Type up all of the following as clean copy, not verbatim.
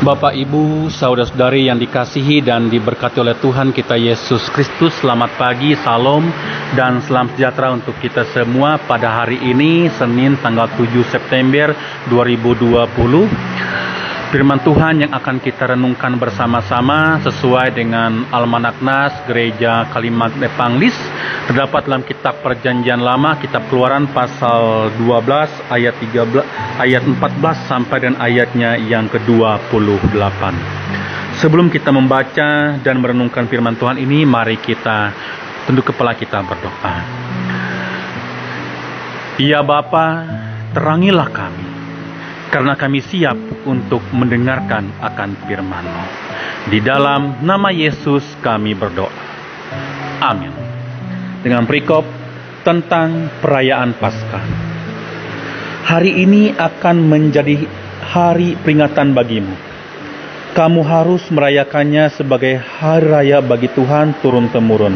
Bapak, Ibu, saudara-saudari yang dikasihi dan diberkati oleh Tuhan kita Yesus Kristus, selamat pagi, salam, dan salam sejahtera untuk kita semua pada hari ini, Senin tanggal 7 September 2020. Firman Tuhan yang akan kita renungkan bersama-sama sesuai dengan Almanak Nas Gereja Kalimat Epanglis terdapat dalam kitab Perjanjian Lama, kitab Keluaran pasal 12 ayat 14 sampai dengan ayatnya yang ke-28. Sebelum kita membaca dan merenungkan firman Tuhan ini, mari kita tunduk kepala kita berdoa. Ya Bapa, terangilah kami, karena kami siap untuk mendengarkan akan firman-Mu. Di dalam nama Yesus kami berdoa. Amin. Dengan perikop tentang perayaan Paskah. Hari ini akan menjadi hari peringatan bagimu. Kamu harus merayakannya sebagai hari raya bagi Tuhan turun-temurun.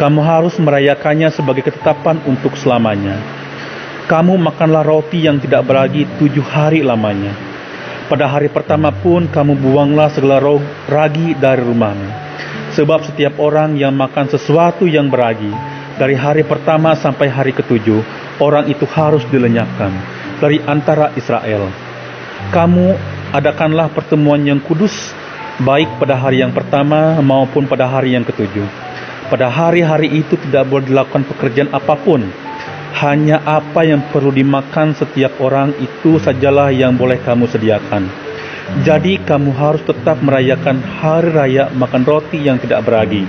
Kamu harus merayakannya sebagai ketetapan untuk selamanya. Kamu makanlah roti yang tidak beragi 7 hari lamanya. Pada hari pertama pun kamu buanglah segala ragi dari rumahmu. Sebab setiap orang yang makan sesuatu yang beragi, dari hari pertama sampai hari ke-7, orang itu harus dilenyapkan dari antara Israel. Kamu adakanlah pertemuan yang kudus, baik pada hari yang pertama maupun pada hari yang ke-7. Pada hari-hari itu tidak boleh dilakukan pekerjaan apapun. Hanya apa yang perlu dimakan setiap orang itu sajalah yang boleh kamu sediakan. Jadi kamu harus tetap merayakan hari raya makan roti yang tidak beragi.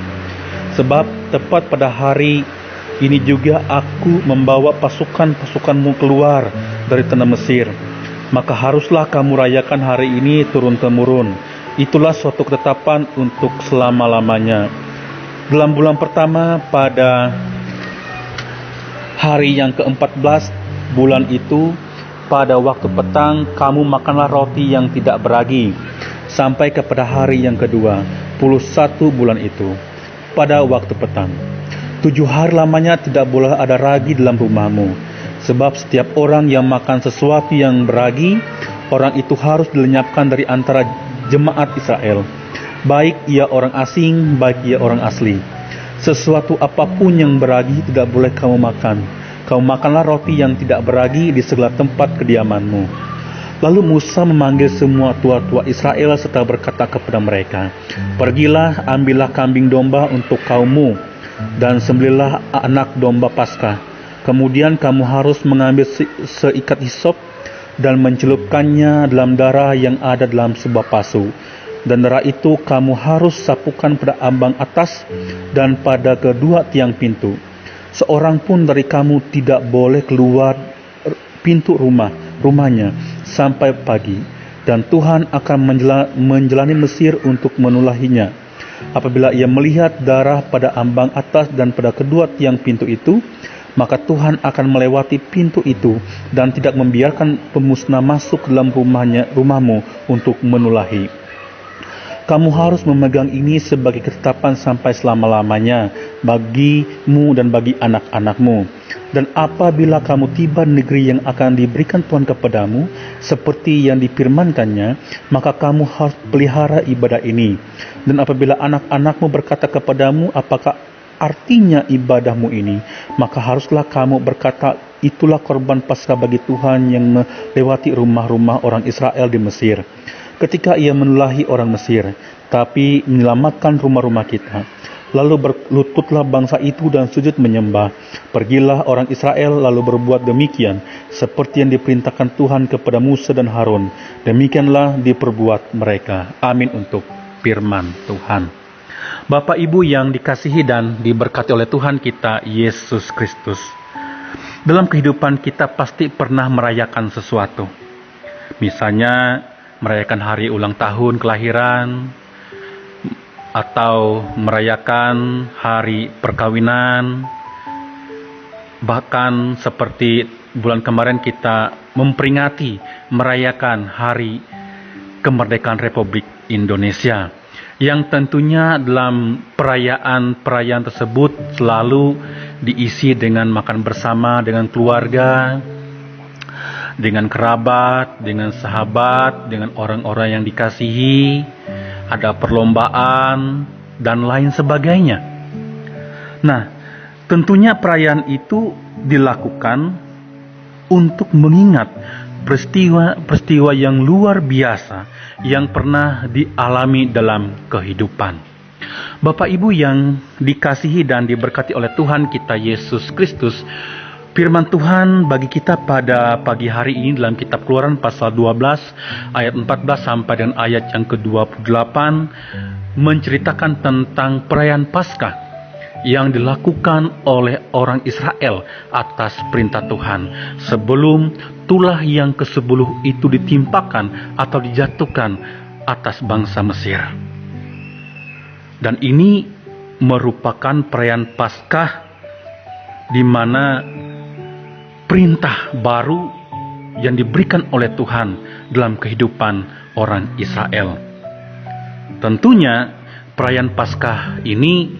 Sebab tepat pada hari ini juga aku membawa pasukan-pasukanmu keluar dari tanah Mesir. Maka haruslah kamu rayakan hari ini turun-temurun. Itulah suatu ketetapan untuk selama-lamanya. Dalam bulan pertama pada hari yang ke-14 bulan itu, pada waktu petang kamu makanlah roti yang tidak beragi sampai kepada hari yang ke-21 bulan itu, pada waktu petang. 7 hari lamanya tidak boleh ada ragi dalam rumahmu. Sebab setiap orang yang makan sesuatu yang beragi, orang itu harus dilenyapkan dari antara jemaat Israel, baik ia orang asing, baik ia orang asli. Sesuatu apapun yang beragi tidak boleh kamu makan. Kamu makanlah roti yang tidak beragi di segala tempat kediamanmu. Lalu Musa memanggil semua tua-tua Israel serta berkata kepada mereka, pergilah, ambillah kambing domba untuk kaummu, dan sembelihlah anak domba Paskah. Kemudian kamu harus mengambil seikat hisop dan mencelupkannya dalam darah yang ada dalam sebuah pasu. Dan darah itu kamu harus sapukan pada ambang atas dan pada kedua tiang pintu. Seorang pun dari kamu tidak boleh keluar pintu rumahnya sampai pagi. Dan Tuhan akan menjalani Mesir untuk menulahinya. Apabila ia melihat darah pada ambang atas dan pada kedua tiang pintu itu, maka Tuhan akan melewati pintu itu dan tidak membiarkan pemusnah masuk ke dalam rumahmu untuk menulahi. Kamu harus memegang ini sebagai ketetapan sampai selama-lamanya bagimu dan bagi anak-anakmu. Dan apabila kamu tiba negeri yang akan diberikan Tuhan kepadamu, seperti yang difirmankannya, maka kamu harus pelihara ibadah ini. Dan apabila anak-anakmu berkata kepadamu, apakah artinya ibadahmu ini? Maka haruslah kamu berkata, itulah korban Paskah bagi Tuhan yang melewati rumah-rumah orang Israel di Mesir, ketika ia menulahi orang Mesir, tapi menyelamatkan rumah-rumah kita. Lalu berlututlah bangsa itu dan sujud menyembah. Pergilah orang Israel lalu berbuat demikian, seperti yang diperintahkan Tuhan kepada Musa dan Harun. Demikianlah diperbuat mereka. Amin untuk firman Tuhan. Bapak Ibu yang dikasihi dan diberkati oleh Tuhan kita Yesus Kristus. Dalam kehidupan kita pasti pernah merayakan sesuatu. Misalnya merayakan hari ulang tahun kelahiran, atau merayakan hari perkawinan. Bahkan seperti bulan kemarin kita memperingati, merayakan hari kemerdekaan Republik Indonesia, yang tentunya dalam perayaan tersebut selalu diisi dengan makan bersama dengan keluarga, dengan kerabat, dengan sahabat, dengan orang-orang yang dikasihi, ada perlombaan, dan lain sebagainya. Nah, tentunya perayaan itu dilakukan untuk mengingat peristiwa-peristiwa yang luar biasa yang pernah dialami dalam kehidupan. Bapak Ibu yang dikasihi dan diberkati oleh Tuhan kita Yesus Kristus, firman Tuhan bagi kita pada pagi hari ini dalam kitab Keluaran pasal 12 ayat 14 sampai dengan ayat yang ke-28 menceritakan tentang perayaan Paskah yang dilakukan oleh orang Israel atas perintah Tuhan sebelum tulah yang ke-10 itu ditimpakan atau dijatuhkan atas bangsa Mesir. Dan ini merupakan perayaan Paskah di mana perintah baru yang diberikan oleh Tuhan dalam kehidupan orang Israel. Tentunya perayaan Paskah ini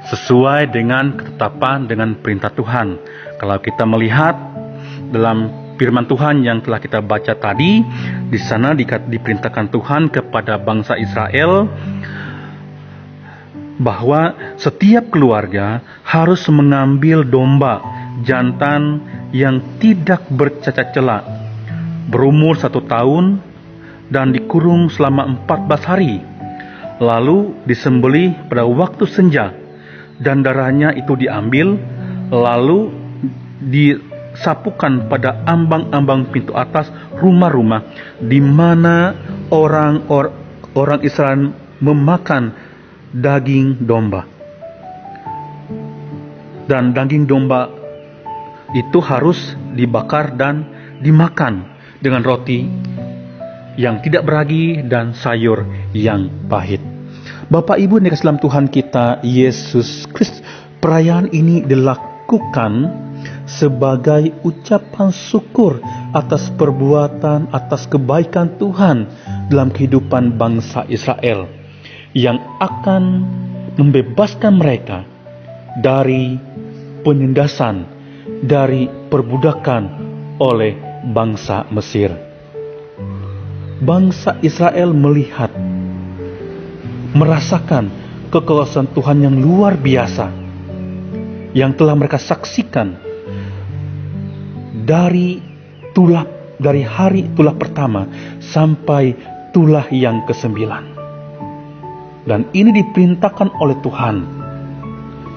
sesuai dengan ketetapan dengan perintah Tuhan. Kalau kita melihat dalam firman Tuhan yang telah kita baca tadi, di sana diperintahkan Tuhan kepada bangsa Israel bahwa setiap keluarga harus mengambil domba jantan yang tidak bercacat celak, berumur 1 tahun dan dikurung selama 14 hari, lalu disembelih pada waktu senja, dan darahnya itu diambil, lalu disapukan pada ambang-ambang pintu atas rumah-rumah di mana orang Israel memakan daging domba. Dan daging domba itu harus dibakar dan dimakan dengan roti yang tidak beragi dan sayur yang pahit. Bapak Ibu yang dikasihi dalam Tuhan kita Yesus Kristus, perayaan ini dilakukan sebagai ucapan syukur atas perbuatan, atas kebaikan Tuhan dalam kehidupan bangsa Israel yang akan membebaskan mereka dari penindasan, dari perbudakan oleh bangsa Mesir. Bangsa Israel merasakan kekuasaan Tuhan yang luar biasa yang telah mereka saksikan dari hari tulah pertama sampai tulah yang ke-9. Dan ini diperintahkan oleh Tuhan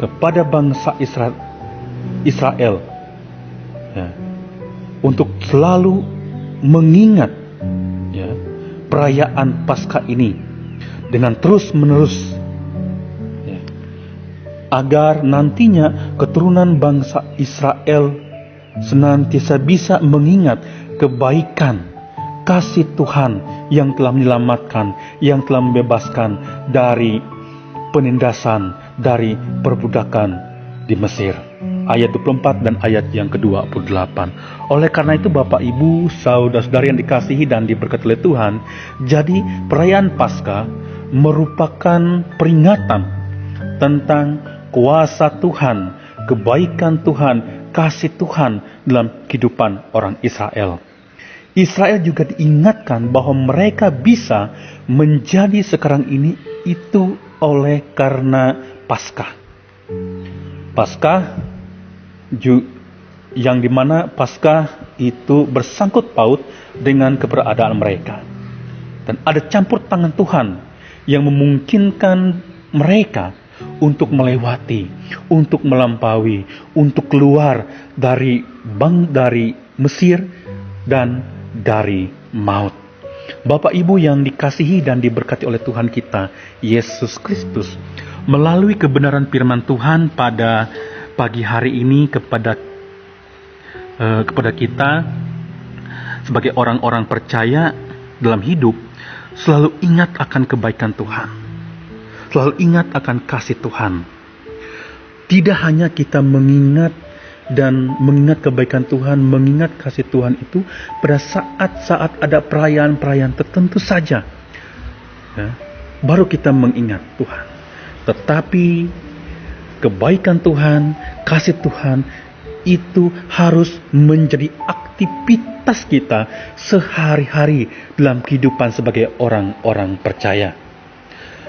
kepada bangsa Israel ya, untuk selalu mengingat ya, perayaan Paskah ini dengan terus-menerus ya, agar nantinya keturunan bangsa Israel senantiasa bisa mengingat kebaikan kasih Tuhan yang telah menyelamatkan, yang telah membebaskan dari penindasan, dari perbudakan di Mesir. Ayat 24 dan ayat yang ke-28. Oleh karena itu Bapak Ibu, saudara-saudari yang dikasihi dan diberkati oleh Tuhan, jadi perayaan Paskah merupakan peringatan tentang kuasa Tuhan, kebaikan Tuhan, kasih Tuhan dalam kehidupan orang Israel. Israel juga diingatkan bahwa mereka bisa menjadi sekarang ini itu oleh karena Paskah. Paskah yang dimana Paskah itu bersangkut paut dengan keberadaan mereka. Dan ada campur tangan Tuhan yang memungkinkan mereka untuk melewati, untuk melampaui, untuk keluar dari Mesir dan dari maut. Bapak Ibu yang dikasihi dan diberkati oleh Tuhan kita Yesus Kristus, melalui kebenaran firman Tuhan pada pagi hari ini kepada kita sebagai orang-orang percaya dalam hidup, selalu ingat akan kebaikan Tuhan, selalu ingat akan kasih Tuhan. Tidak hanya kita mengingat kebaikan Tuhan, mengingat kasih Tuhan itu pada saat-saat ada perayaan-perayaan tertentu saja ya, baru kita mengingat Tuhan. Tetapi kebaikan Tuhan, kasih Tuhan itu harus menjadi aktif aktivitas kita sehari-hari dalam kehidupan sebagai orang-orang percaya.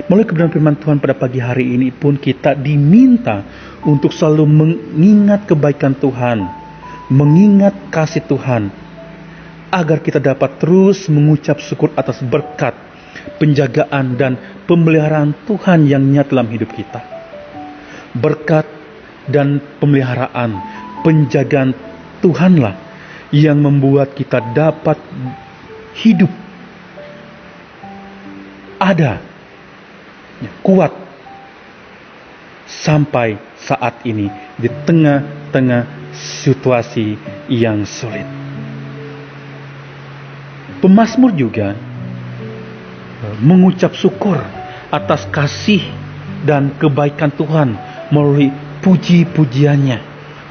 Melalui kebenaran firman Tuhan pada pagi hari ini pun kita diminta untuk selalu mengingat kebaikan Tuhan, mengingat kasih Tuhan, agar kita dapat terus mengucap syukur atas berkat, penjagaan dan pemeliharaan Tuhan yang nyata dalam hidup kita. Berkat dan pemeliharaan, penjagaan Tuhanlah yang membuat kita dapat hidup ada, kuat sampai saat ini di tengah-tengah situasi yang sulit. Pemazmur juga mengucap syukur atas kasih dan kebaikan Tuhan melalui puji-pujiannya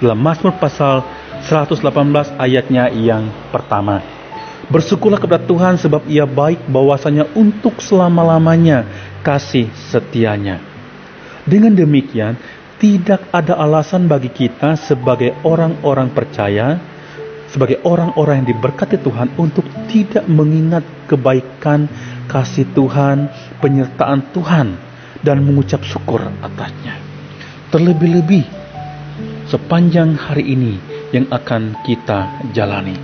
dalam Mazmur pasal 118 ayatnya yang pertama. Bersyukurlah kepada Tuhan sebab Ia baik, bahwasanya untuk selama-lamanya kasih setianya. Dengan demikian, tidak ada alasan bagi kita sebagai orang-orang percaya, sebagai orang-orang yang diberkati Tuhan untuk tidak mengingat kebaikan, kasih Tuhan, penyertaan Tuhan, dan mengucap syukur atasnya. Terlebih-lebih sepanjang hari ini yang akan kita jalani.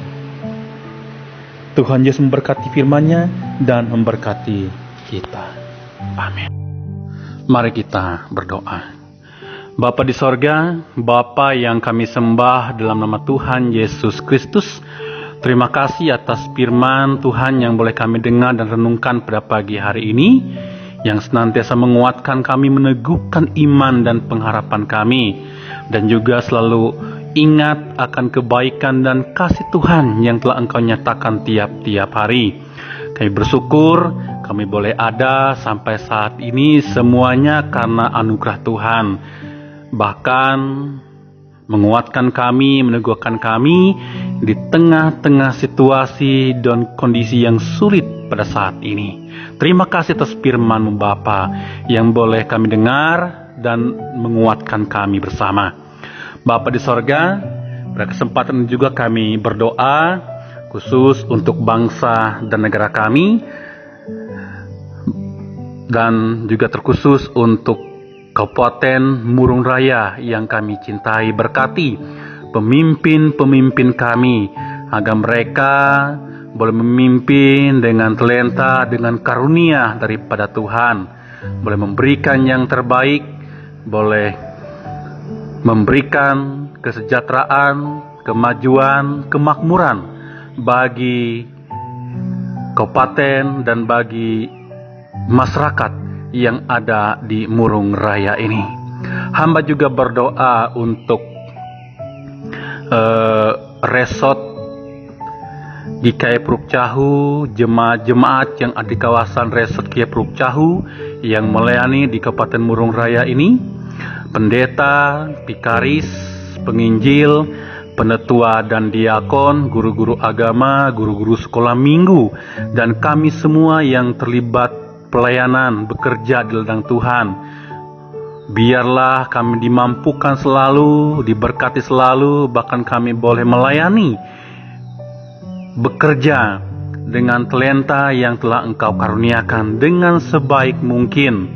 Tuhan Yesus memberkati firman-Nya dan memberkati kita. Amin. Mari kita berdoa. Bapa di sorga, Bapa yang kami sembah dalam nama Tuhan Yesus Kristus, terima kasih atas firman Tuhan yang boleh kami dengar dan renungkan pada pagi hari ini, yang senantiasa menguatkan kami, meneguhkan iman dan pengharapan kami, dan juga selalu ingat akan kebaikan dan kasih Tuhan yang telah Engkau nyatakan tiap-tiap hari. Kami bersyukur kami boleh ada sampai saat ini semuanya karena anugerah Tuhan. Bahkan menguatkan kami, meneguhkan kami di tengah-tengah situasi dan kondisi yang sulit pada saat ini. Terima kasih atas firman-Mu Bapa yang boleh kami dengar dan menguatkan kami bersama. Bapa di sorga, pada kesempatan ini juga kami berdoa khusus untuk bangsa dan negara kami, dan juga terkhusus untuk Kabupaten Murung Raya yang kami cintai. Berkati pemimpin-pemimpin kami agar mereka boleh memimpin dengan talenta, dengan karunia daripada Tuhan, boleh memberikan yang terbaik, boleh memberikan kesejahteraan, kemajuan, kemakmuran bagi kabupaten dan bagi masyarakat yang ada di Murung Raya ini. Hamba juga berdoa untuk resort GKI Puruk Cahu, jemaat-jemaat yang ada di kawasan resort GKI Puruk Cahu yang melayani di Kabupaten Murung Raya ini, pendeta, pikaris, penginjil, penetua dan diakon, guru-guru agama, guru-guru sekolah minggu, dan kami semua yang terlibat pelayanan, bekerja di ladang Tuhan. Biarlah kami dimampukan selalu, diberkati selalu, bahkan kami boleh melayani, bekerja dengan talenta yang telah Engkau karuniakan dengan sebaik mungkin,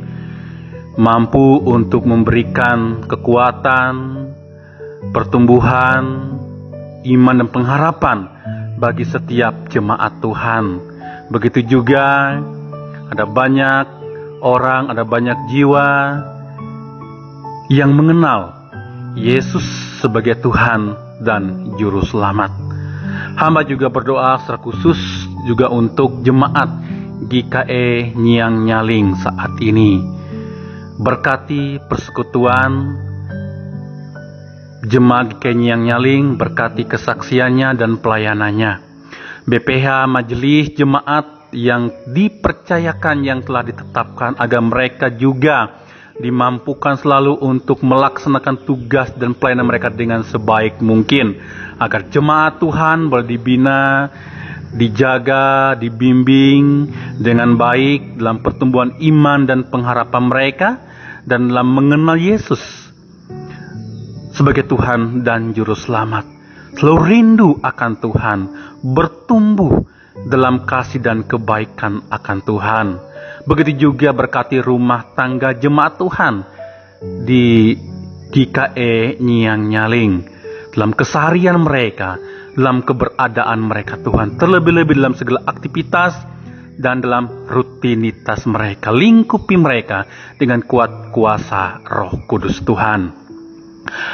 mampu untuk memberikan kekuatan, pertumbuhan, iman dan pengharapan bagi setiap jemaat Tuhan. Begitu juga ada banyak orang, ada banyak jiwa yang mengenal Yesus sebagai Tuhan dan Juru Selamat. Hamba juga berdoa secara khusus juga untuk jemaat GKI Nyang Nyaling saat ini. Berkati persekutuan jemaat GKI Nyang Nyaling, berkati kesaksiannya dan pelayanannya. BPH Majelis Jemaat yang dipercayakan, yang telah ditetapkan, agar mereka juga dimampukan selalu untuk melaksanakan tugas dan pelayanan mereka dengan sebaik mungkin, agar jemaat Tuhan boleh dibina, dijaga, dibimbing dengan baik dalam pertumbuhan iman dan pengharapan mereka, dan dalam mengenal Yesus sebagai Tuhan dan Juru Selamat. selalu rindu akan Tuhan, bertumbuh dalam kasih dan kebaikan akan Tuhan. Begitu juga berkati rumah tangga jemaat Tuhan di GKE Nyiang Nyaling, dalam keseharian mereka, dalam keberadaan mereka Tuhan, terlebih-lebih dalam segala aktivitas dan dalam rutinitas mereka. Lingkupi mereka dengan kuat kuasa Roh Kudus Tuhan.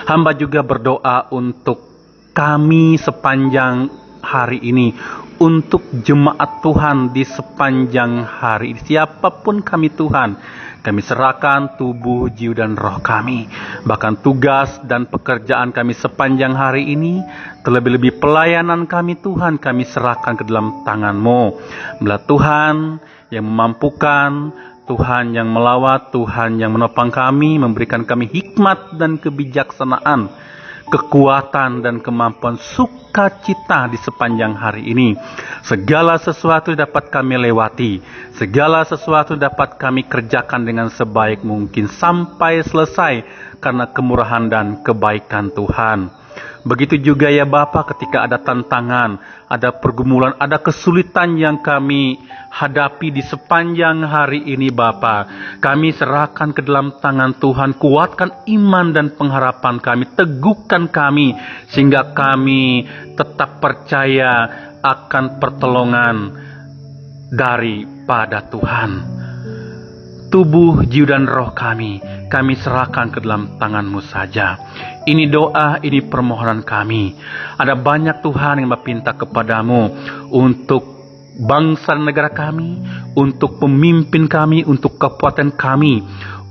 Hamba juga berdoa untuk kami sepanjang hari ini, untuk jemaat Tuhan di sepanjang hari ini. Siapapun kami Tuhan, kami serahkan tubuh, jiwa, dan roh kami. Bahkan tugas dan pekerjaan kami sepanjang hari ini, terlebih-lebih pelayanan kami Tuhan, kami serahkan ke dalam tangan-Mu. Belah Tuhan yang memampukan, Tuhan yang melawat, Tuhan yang menopang kami, memberikan kami hikmat dan kebijaksanaan, kekuatan dan kemampuan, sukacita di sepanjang hari ini. Segala sesuatu dapat kami lewati, segala sesuatu dapat kami kerjakan dengan sebaik mungkin sampai selesai karena kemurahan dan kebaikan Tuhan. Begitu juga ya Bapa, ketika ada tantangan, ada pergumulan, ada kesulitan yang kami hadapi di sepanjang hari ini Bapa, kami serahkan ke dalam tangan Tuhan. Kuatkan iman dan pengharapan kami, teguhkan kami, sehingga kami tetap percaya akan pertolongan daripada Tuhan. Tubuh, jiwa, dan roh kami serahkan ke dalam tangan-Mu saja. Ini doa, ini permohonan kami. Ada banyak Tuhan yang meminta kepadamu untuk bangsa dan negara kami, untuk pemimpin kami, untuk kabupaten kami,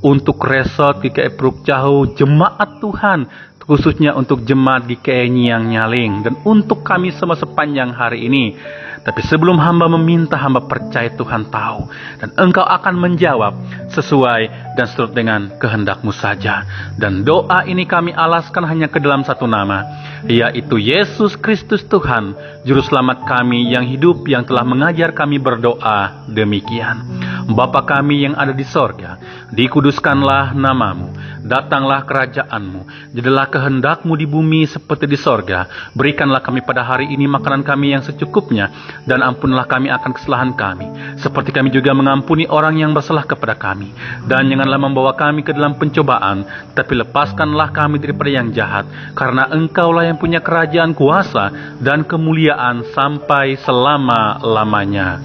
untuk resort GKI Puruk Jahu, jemaat Tuhan, khususnya untuk jemaat GKI Nyiang Nyaling, dan untuk kami semua sepanjang hari ini. Tapi sebelum hamba meminta, hamba percaya Tuhan tahu, dan Engkau akan menjawab sesuai dan seturut dengan kehendak-Mu saja. Dan doa ini kami alaskan hanya ke dalam satu nama, yaitu Yesus Kristus Tuhan, Juru Selamat kami yang hidup, yang telah mengajar kami berdoa demikian. Bapa kami yang ada di sorga, dikuduskanlah nama-Mu, datanglah kerajaan-Mu, jadilah kehendak-Mu di bumi seperti di sorga. Berikanlah kami pada hari ini makanan kami yang secukupnya, dan ampunilah kami akan kesalahan kami, seperti kami juga mengampuni orang yang bersalah kepada kami. Dan janganlah membawa kami ke dalam pencobaan, tapi lepaskanlah kami daripada yang jahat, karena Engkaulah yang punya kerajaan, kuasa, dan kemuliaan sampai selama-lamanya.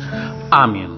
Amin.